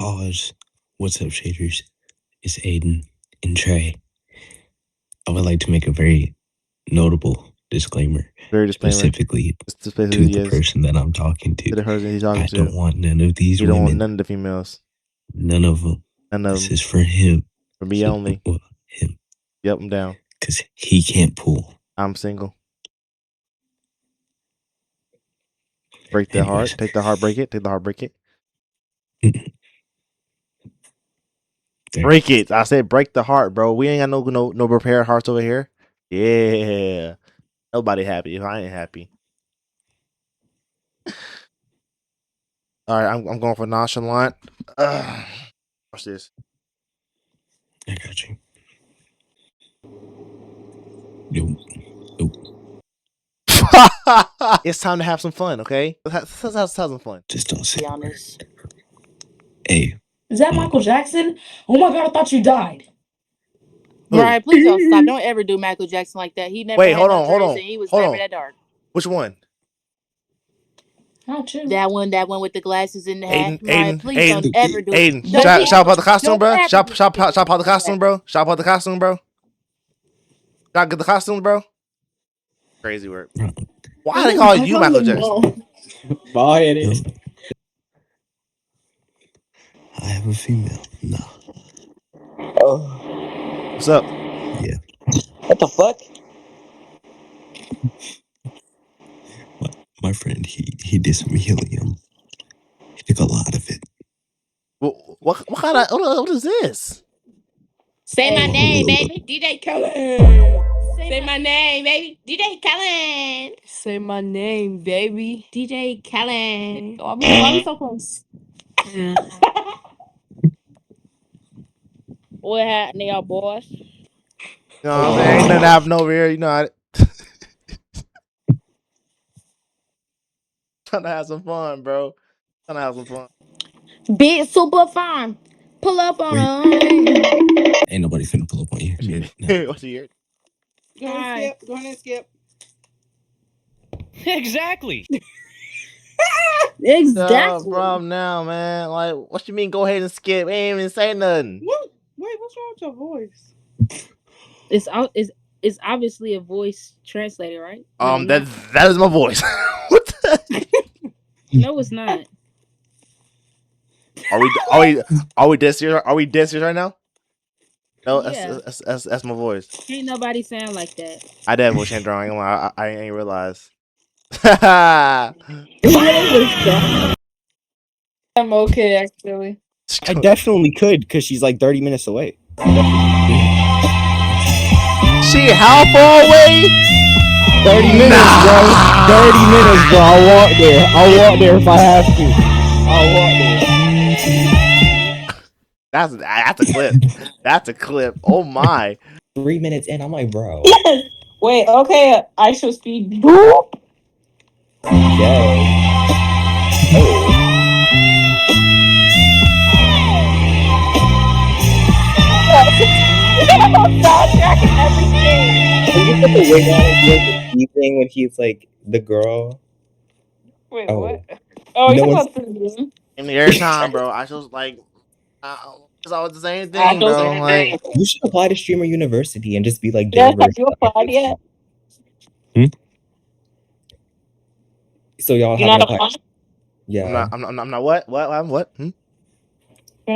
Oz, what's up, shaders? It's Aiden and Trey. I would like to make a very notable disclaimer, Very disclaimer. specifically Specifically, to the yes. person that I'm talking To the to. person he's talking I to. don't want none of these You don't want women. none of the females. None of them. None of This them. is for him. For me only. Well, him. Yep, I'm down. Because he can't pull. I'm single. Break the Anyways. heart. Take the heart, break it. Take the heart, break it. There. Break it. I said break the heart, bro. We ain't got no prepared hearts over here. Yeah. Nobody happy if I ain't happy. All right, I'm going for nonchalant. Watch this. I got you. Yo. It's time to have some fun, okay? Let's have some fun. Just don't say. Be honest. Hey. Is that Michael Jackson? Oh my god, I thought you died. Who? Right, please don't stop. Don't ever do Michael Jackson like that. He never Wait, had hold no on, hold dreads on, and he was hold never on. that dark. Which one? Not you. That one with the glasses and the hat. Aiden, Please don't ever do Aiden. Don't Shop out the costume, bro. ever Shop do out the like costume, that. bro. Shop out the costume, bro. Y'all get the costume, bro. Crazy work. Why they call you Michael Jackson? Ball headed. Yo. I have a female. No. Oh, What's up? Yeah. what the fuck? My friend, he did some helium. He took a lot of it. What kind of what is this? Say my Oh, name, look. baby. DJ Khaled. Say my name, baby. DJ Khaled. Say my name, baby. DJ Khaled. Why we so close? What happened, y'all boys? You know what I'm saying? Ain't nothing happening over here. You know how trying to have some fun, bro. Trying to have some fun. Big super fun. Pull up on her. Ain't nobody finna pull up on you. Get it? No. What's the year? Go ahead and skip. Exactly. Exactly. Problem now, man. Like, what you mean? Go ahead and skip. Ain't even say nothing. What? Wait, what's wrong with your voice? It's obviously a voice translator, right? That is my voice. What the? No, it's not. Are we dead serious? Are we dead serious right now? No, Yeah. that's my voice. Ain't nobody sound like that. I did voice change drawing. I ain't realized. I'm okay, actually. I definitely could, because she's like 30 minutes away. She how far away? 30 minutes, bro. 30 minutes, bro. I'll walk there. I'll walk there if I have to. I'll walk there. That's a clip. That's a clip. Oh my. 3 minutes in, I'm like, bro. Yes. Wait, okay, I show speed. Yo. Soundtrack and everything. When you put the wig on and the speed thing when he's like the girl. Wait, Oh. what? Oh, No you're one's- talking about the And every time, bro, I just like it's always the same thing, bro. Like You should apply to Streamer University and just be like Yes, their have you applied yet? So y'all You're haven't not applied? applying? Yeah. I'm not what? What? You're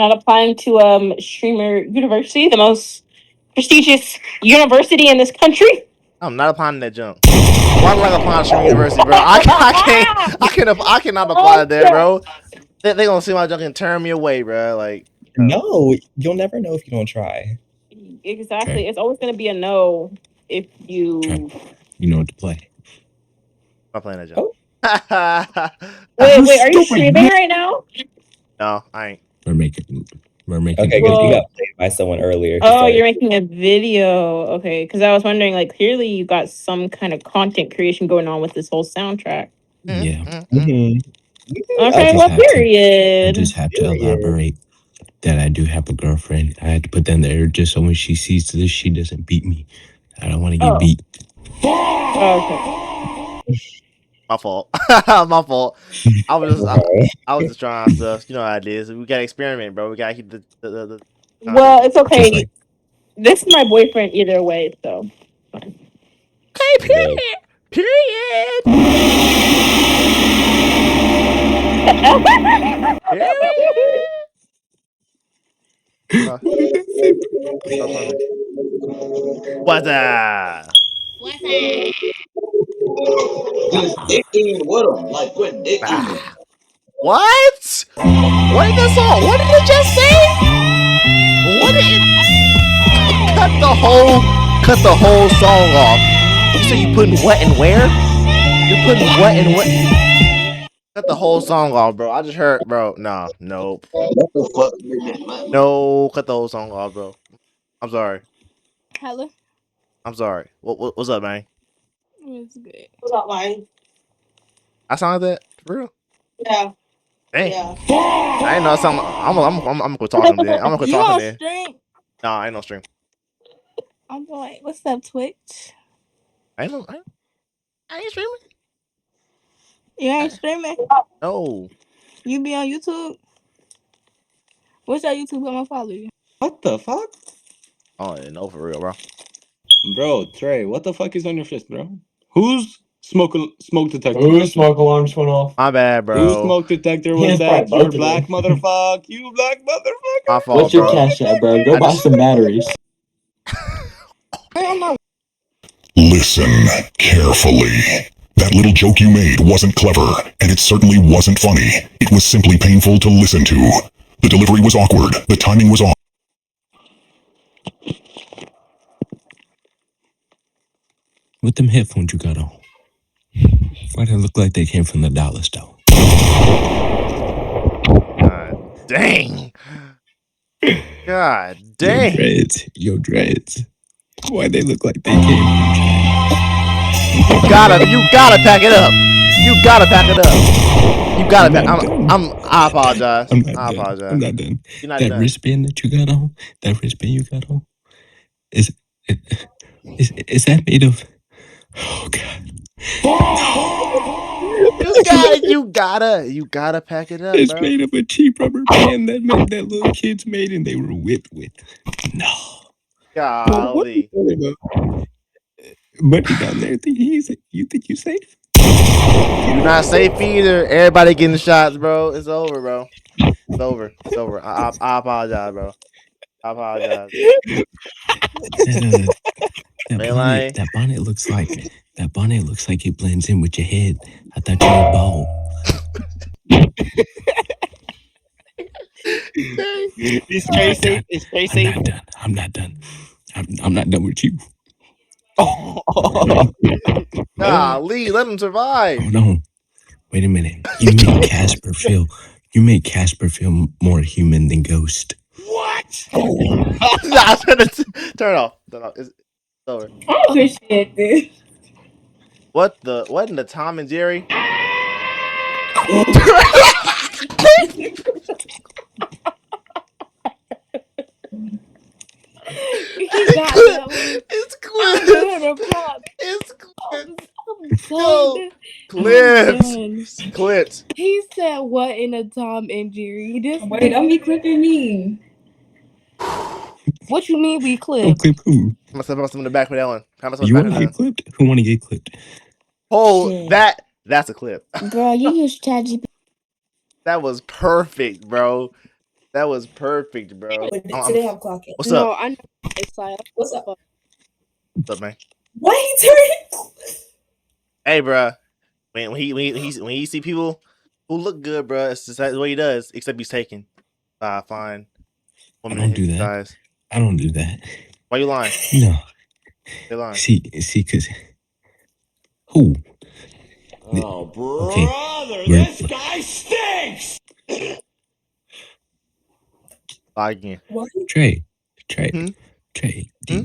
not applying to Streamer University, the most prestigious university in this country? I'm not applying to that junk. Why would I apply to Stream University, bro? I cannot apply to that, bro. They gonna see my junk and turn me away, bro. Like No, you'll never know if you don't try. Exactly. Okay. It's always gonna be a no if you You know what to play. I'm not playing that Oh. junk. Wait, are you streaming right now? No, I ain't. We're making. Okay, because Well- you got played by someone earlier. Oh, you're making a video. Okay, because I was wondering, like, clearly you got some kind of content creation going on with this whole soundtrack. Yeah. Mhm. Okay, just well, have to- I period. just have to elaborate that I do have a girlfriend. I had to put that in there just so when she sees this, she doesn't beat me. I don't want to get Oh. beat. Okay. My fault. My fault. I was just trying stuff. You know how it is. We gotta experiment, bro. We gotta keep the Well, it's Just okay. like This is my boyfriend either way, so. Okay, the period. Stop funny. What's that? What's that? Quit dicking with them. Like, quit dicking with them. Ah. What? What did the song? What did it just say? What did it? Cut the whole song off. You say you putting what and where? You're putting what and what? Cut the whole song off, bro. I just heard, bro. Nah, nope. What the fuck? No, cut the whole song off, bro. I'm sorry. Hello. I'm sorry. What's up, man? What's good? What's up, man? I sound like that for real? Yeah. Dang. Yeah. I didn't know I sound. I'm gonna quit talking then. I'm gonna quit You talking on then. stream? Nah, ain't no stream. I'm like, what's up, Twitch? I ain't streaming. You ain't streaming? No. You be on YouTube? What's your YouTube? I'm gonna follow you. What the fuck? Oh, no, for real, bro. Bro, Trey, what the fuck is on your fist, bro? Whose smoke detector? Whose smoke alarms went off? My bad, Whose bro. smoke detector Yeah, was it's that? probably Your both of black them. motherfucker. You black motherfucker. My fault, What's your bro. cash at, bro? Go I buy just- some batteries. I'm not. Listen carefully. That little joke you made wasn't clever, and it certainly wasn't funny. It was simply painful to listen to. The delivery was awkward. The timing was off. What them headphones you got on? Why they look like they came from the dollar store? God dang. God dang. Your dreads. Why they look like they came from You gotta pack it up. You gotta pack it up. You gotta pack. I apologize. I'm not I done. apologize. I'm not done. You're not That done. wristband that you got on, is that made of? Oh God! You gotta pack it up, It's bro. made of a cheap rubber band that little kids made and they were whipped with. No. Golly. Buddy down there, you think you safe? You're not safe either. Everybody getting shots, bro. It's over, bro. It's over. It's over. I apologize, bro. I apologize. That bonnet looks like it blends in with your head. I thought you were bald. Is Trey safe? Is Trey safe? I'm not done. I'm not done with you. Golly, let him survive. Hold on. Wait a minute. You make Casper feel more human than Ghost. What? Nah, turn it off. It's over. I appreciate this. What in the Tom and Jerry? He got that one. It's I'm clips. gonna pop. It's clips. I'm Yo, done. clips. Clips. He said, "What in a Tom and Jerry?" This. Wait, don't be clipping me. What you mean we Don't clip? clip who? I'm gonna in the back with that one. You want to get clipped? Who want to get clipped? Oh, Shit. that's a clip. Bro, you use ChatGPT. That was perfect, bro. That was perfect, bro. Today I'm clocking. What's No, up? I know. It's like, What's up? What's up, man? Why he turning? Hey, bro. When he see people who look good, bro, it's just the way he does. Except he's taken. Fine. I don't do that. Guys. I don't do that. Why you lying? No. They lying. See, cause who? Oh, Okay. brother, this guy stinks. Lie again. What? Trey, Hmm?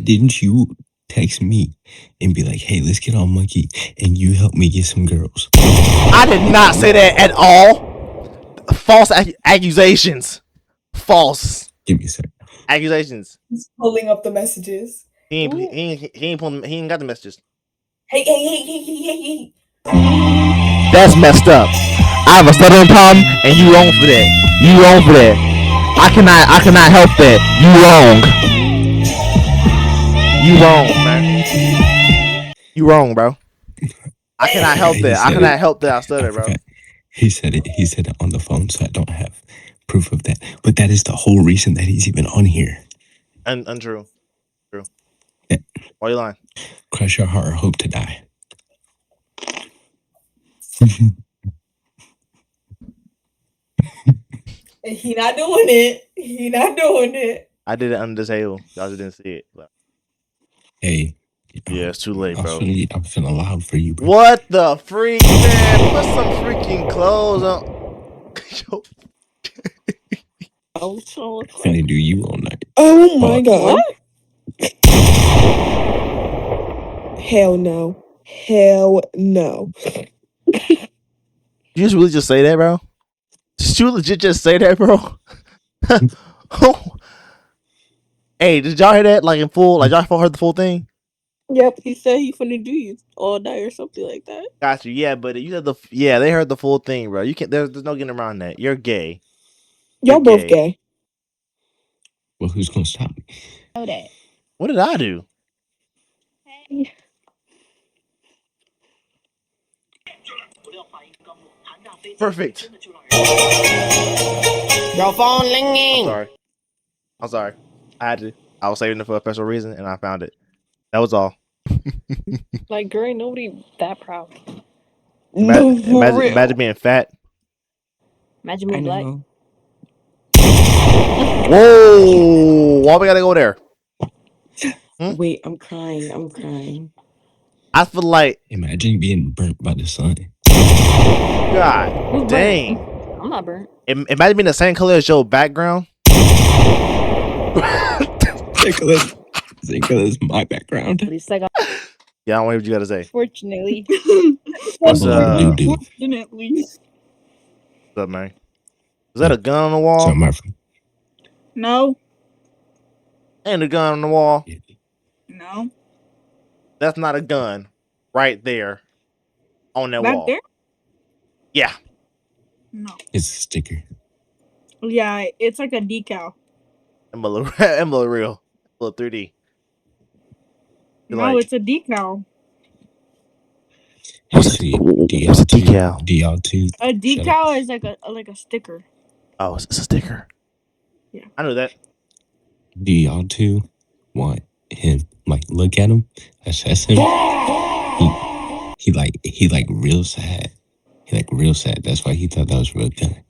didn't you text me and be like, "Hey, let's get on Monkey," and you help me get some girls? I did not say that at all. False accusations. False Give me a second. accusations. He's pulling up the messages. He ain't got the messages. Hey. That's messed up. I have a stuttering problem, and you wrong for that. You wrong for that. I cannot help that. You wrong. You wrong, man. You wrong, bro. I cannot help He that. I said cannot it. help that I I stutter, bro. forgot. He said it. He said it on the phone, so I don't have proof of that. But that is the whole reason that he's even on here. Untrue. True. Yeah. Why you lying? Crush your heart or hope to die. He not doing it. He not doing it. I did it under the table. Y'all just didn't see it. But Hey. yeah, it's too late, I'm bro. feeling loud for you, bro. What the freak, man? Put some freaking clothes on. Yo, Oh, so I'm finna do you all night. Oh my What? god. Hell no. Hell no. you just really just say that, bro? Did you legit just say that, bro? Hey, did y'all hear that? Like in full? Like y'all heard the full thing? Yep, he said he finna do you all night or something like that. Got you. Yeah, but you said they heard the full thing, bro. You can't. There's no getting around that. You're gay. Y'all both gay. Well, who's gonna stop me? Know that. What did I do? Hey. Perfect. Your phone I'm ringing. sorry. I had to. I was saving it for a special reason, and I found it. That was all. Like, girl, ain't nobody that proud. No, for real. Imagine being fat. Imagine being black. Whoa! Why we gotta go there? Wait, I'm crying. I feel like Imagine being burnt by the sun. God Who's dang. burnt? I'm not burnt. Imagine being the same color as your background. Same color as my background. At least I got. Yeah, I don't know what you gotta say. Fortunately. What's Fortunately. what's up, man? Is that a gun on the wall? So my friend. No. Ain't a gun on the wall. No. That's not a gun. Right there. On that Back wall. there? Yeah. No. It's a sticker. Yeah, it's like a decal. Emma real. A little 3D. No, it's a decal. What's a decal? DL2. A decal is like a sticker. Oh, it's a sticker. Yeah. I knew that. Do y'all two want him? Like, look at him, assess him. He like real sad. He like real sad. That's why he thought that was real good.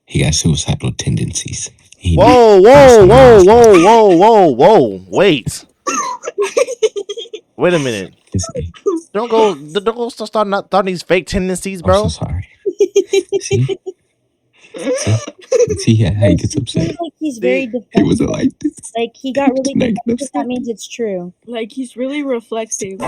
He got suicidal tendencies. Whoa! Wait. Wait a minute. Don't go start these fake tendencies, bro. I'm so sorry. See how he gets upset. Like he's very defensive. He wasn't like this. Like he got really defensive. That means it's true. Like he's really reflective.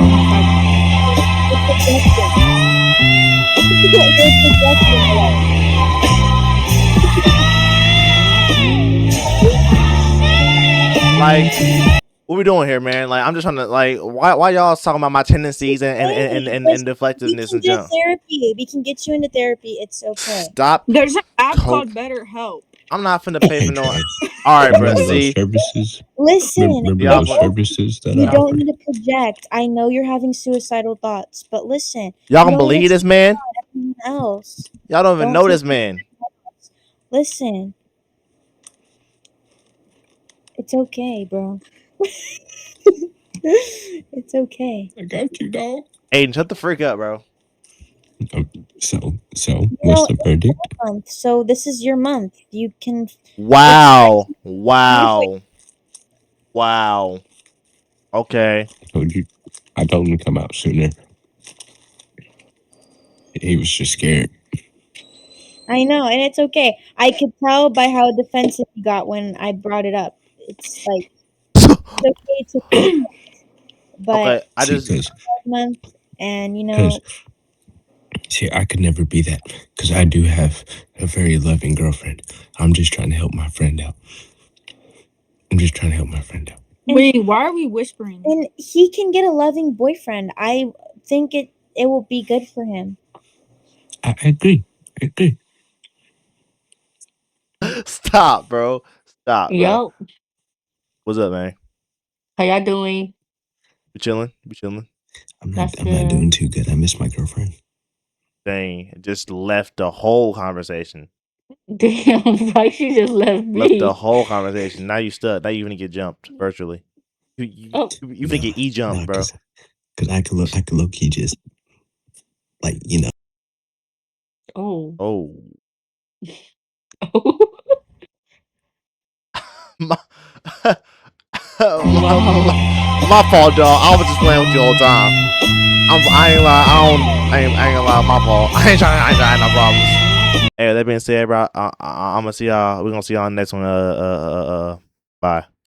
Like, what we doing here, man? Like, I'm just trying to like, why y'all talking about my tendencies and deflectiveness and junk? Therapy. We can get you into therapy. It's okay. Stop. There's an app called BetterHelp. I'm not finna pay for no. All right, bro. See, services. Listen, Remember those services that you I don't offered? need to project. I know you're having suicidal thoughts, but listen. Y'all gonna believe this man? Else. Y'all don't even know this man. Listen. It's okay, bro. It's okay. I got you, dog. Aiden, shut the freak up, bro. So, what's the verdict? So this is your month. You can. Wow. Okay. I told him to come out sooner. He was just scared. I know, and it's okay. I could tell by how defensive he got when I brought it up. It's like it's okay to, but Okay, I just month, and you know. See, I could never be that because I do have a very loving girlfriend. I'm just trying to help my friend out. Wait, why are we whispering? And he can get a loving boyfriend. I think it will be good for him. I agree. I agree. Stop, bro. Stop, bro. Yo, What's up, man? how y'all doing? We chilling? We chilling? I'm That's not good. doing too good. I miss my girlfriend. Dang, just left the whole conversation. Damn, like she just left me. Left the whole conversation. Now you stuck. Now you gonna get jumped virtually. You finna get jumped, bro. Cause I could low key just like, you know. Oh. Oh. Oh. my fault, dog. I was just playing with you the whole time. I ain't lie. I ain't gonna lie. My fault. I ain't trying to have no problems. Hey, that being said, bro, I'm gonna see y'all. We're gonna see y'all next one. Bye.